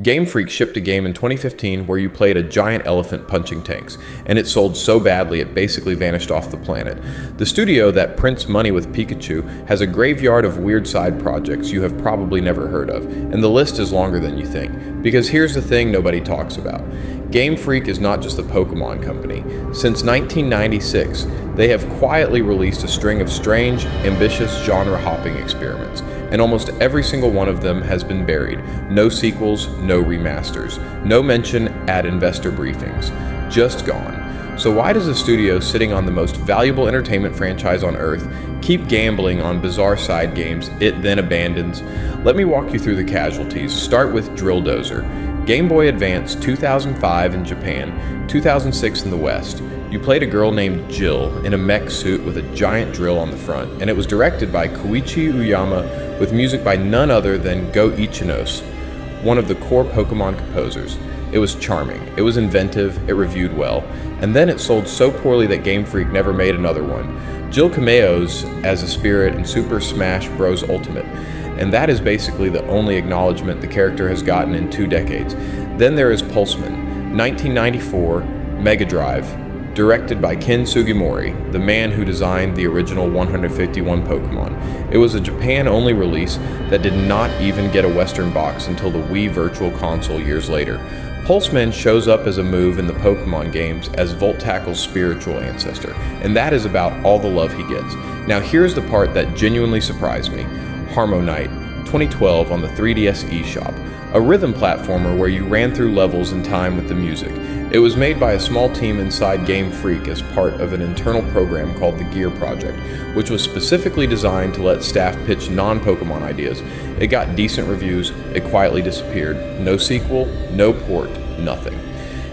Game Freak shipped a game in 2015 where you played a giant elephant punching tanks, and it sold so badly it basically vanished off the planet. The studio that prints money with Pikachu has a graveyard of weird side projects you have probably never heard of, and the list is longer than you think. Because here's the thing nobody talks about. Game Freak is not just a Pokemon company. Since 1996, they have quietly released a string of strange, ambitious, genre-hopping experiments, and almost every single one of them has been buried. No sequels, no remasters, no mention at investor briefings. Just gone. So why does a studio sitting on the most valuable entertainment franchise on Earth keep gambling on bizarre side games it then abandons? Let me walk you through the casualties. Start with Drill Dozer. Game Boy Advance 2005 in Japan, 2006 in the West. You played a girl named Jill in a mech suit with a giant drill on the front, and it was directed by Koichi Uyama with music by none other than Go Ichinos, one of the core Pokemon composers. It was charming, it was inventive, it reviewed well, and then it sold so poorly that Game Freak never made another one. Jill cameos as a spirit in Super Smash Bros. Ultimate, and that is basically the only acknowledgement the character has gotten in 2 decades. Then there is Pulseman, 1994, Mega Drive, directed by Ken Sugimori, the man who designed the original 151 Pokemon. It was a Japan-only release that did not even get a Western box until the Wii Virtual Console years later. Pulseman shows up as a move in the Pokemon games as Volt Tackle's spiritual ancestor, and that is about all the love he gets. Now here's the part that genuinely surprised me. HarmoKnight, 2012 on the 3DS eShop, a rhythm platformer where you ran through levels in time with the music. It was made by a small team inside Game Freak as part of an internal program called the Gear Project, which was specifically designed to let staff pitch non-Pokemon ideas. It got decent reviews, it quietly disappeared. No sequel, no port, nothing.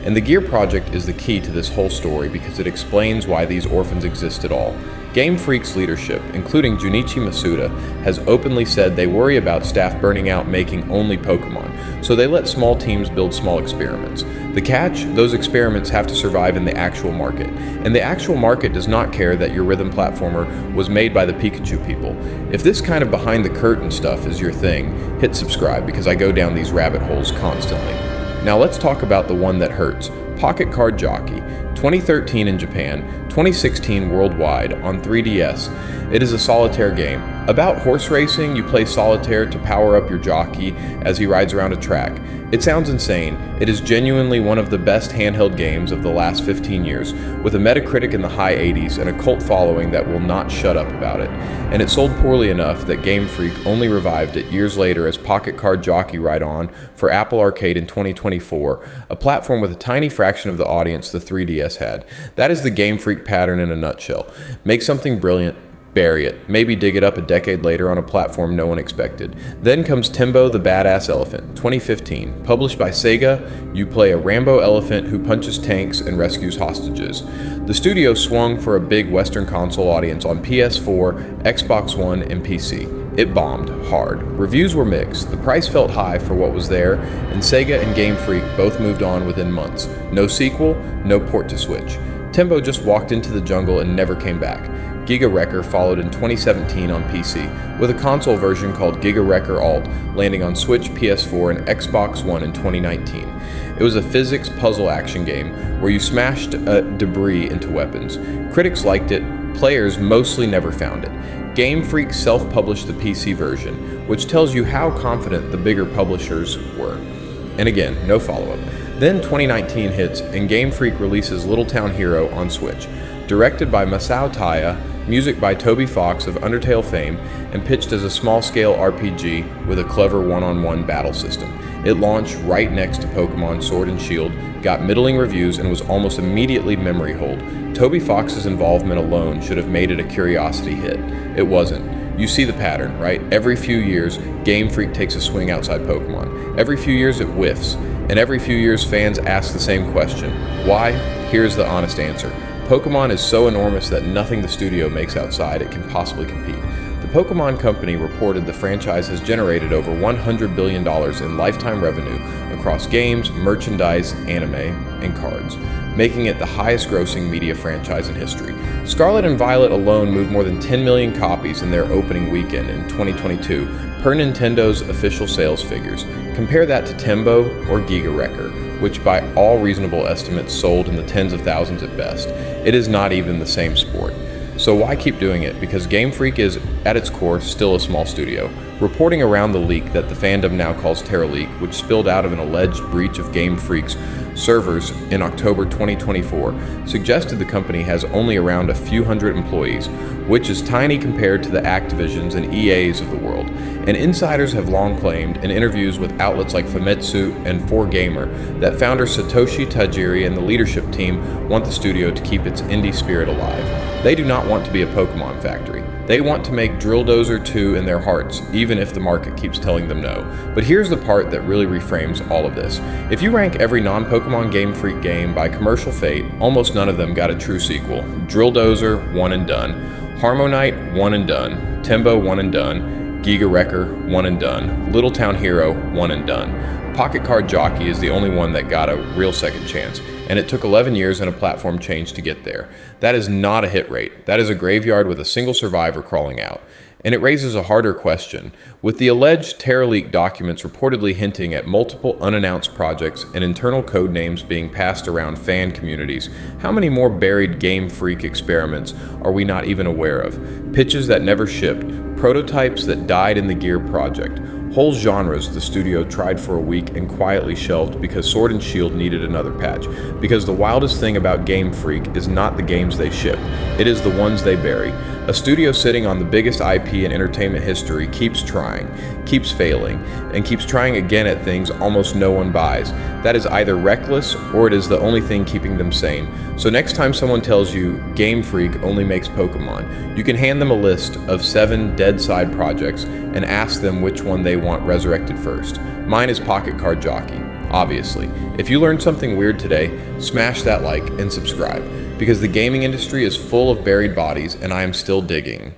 And the Gear Project is the key to this whole story because it explains why these orphans exist at all. Game Freak's leadership, including Junichi Masuda, has openly said they worry about staff burning out making only Pokemon, so they let small teams build small experiments. The catch? Those experiments have to survive in the actual market, and the actual market does not care that your rhythm platformer was made by the Pikachu people. If this kind of behind the curtain stuff is your thing, hit subscribe because I go down these rabbit holes constantly. Now let's talk about the one that hurts. Pocket Card Jockey, 2013 in Japan, 2016 worldwide on 3DS. It is a solitaire game. About horse racing, you play solitaire to power up your jockey as he rides around a track. It sounds insane. It is genuinely one of the best handheld games of the last 15 years, with a Metacritic in the high 80s and a cult following that will not shut up about it. And it sold poorly enough that Game Freak only revived it years later as Pocket Card Jockey Ride-On for Apple Arcade in 2024, a platform with a tiny fraction of the audience the 3DS had. That is the Game Freak pattern in a nutshell. Make something brilliant, bury it, maybe dig it up a decade later on a platform no one expected. Then comes Tembo the Badass Elephant, 2015. Published by Sega, you play a Rambo elephant who punches tanks and rescues hostages. The studio swung for a big Western console audience on PS4, Xbox One, and PC. It bombed hard. Reviews were mixed, the price felt high for what was there, and Sega and Game Freak both moved on within months. No sequel, no port to Switch. Tembo just walked into the jungle and never came back. Giga Wrecker followed in 2017 on PC, with a console version called Giga Wrecker Alt, landing on Switch, PS4, and Xbox One in 2019. It was a physics puzzle action game where you smashed debris into weapons. Critics liked it, players mostly never found it. Game Freak self-published the PC version, which tells you how confident the bigger publishers were. And again, no follow-up. Then 2019 hits, and Game Freak releases Little Town Hero on Switch. Directed by Masao Taya, music by Toby Fox of Undertale fame, and pitched as a small-scale RPG with a clever one-on-one battle system. It launched right next to Pokemon Sword and Shield, got middling reviews, and was almost immediately memory hold. Toby Fox's involvement alone should have made it a curiosity hit. It wasn't. You see the pattern, right? Every few years, Game Freak takes a swing outside Pokemon. Every few years it whiffs, and every few years fans ask the same question. Why? Here's the honest answer. Pokemon is so enormous that nothing the studio makes outside it can possibly compete. The Pokemon Company reported the franchise has generated over $100 billion in lifetime revenue across games, merchandise, anime, and cards. making it the highest grossing media franchise in history. Scarlet and Violet alone moved more than 10 million copies in their opening weekend in 2022, per Nintendo's official sales figures. Compare that to Tembo or Giga, which by all reasonable estimates sold in the tens of thousands at best. It is not even the same sport. So why keep doing it? Because Game Freak is, at its core, still a small studio. Reporting around the leak that the fandom now calls Terra Leak, which spilled out of an alleged breach of Game Freak's servers in October 2024, suggested the company has only around a few hundred employees, which is tiny compared to the Activisions and EAs of the world. And insiders have long claimed, in interviews with outlets like Famitsu and 4Gamer, that founder Satoshi Tajiri and the leadership team want the studio to keep its indie spirit alive. They do not want to be a Pokemon factory. They want to make Drill Dozer 2 in their hearts, even if the market keeps telling them no. But here's the part that really reframes all of this. If you rank every non-Pokemon Game Freak game by commercial fate, almost none of them got a true sequel. Drill Dozer, one and done. HarmoKnight, one and done. Tembo, one and done. Giga, one and done. Little Town Hero, one and done. Pocket Card Jockey is the only one that got a real second chance, and it took 11 years and a platform change to get there. That is not a hit rate. That is a graveyard with a single survivor crawling out. And it raises a harder question. With the alleged Terra Leak documents reportedly hinting at multiple unannounced projects and internal code names being passed around fan communities, how many more buried Game Freak experiments are we not even aware of? Pitches that never shipped, prototypes that died in the Gear project, whole genres the studio tried for a week and quietly shelved because Sword and Shield needed another patch. Because the wildest thing about Game Freak is not the games they ship, it is the ones they bury. A studio sitting on the biggest IP in entertainment history keeps trying, keeps failing, and keeps trying again at things almost no one buys. That is either reckless or it is the only thing keeping them sane. So next time someone tells you Game Freak only makes Pokemon, you can hand them a list of 7 dead side projects and ask them which one they want resurrected first. Mine is Pocket Card Jockey, obviously. If you learned something weird today, smash that like and subscribe, because the gaming industry is full of buried bodies and I am still digging.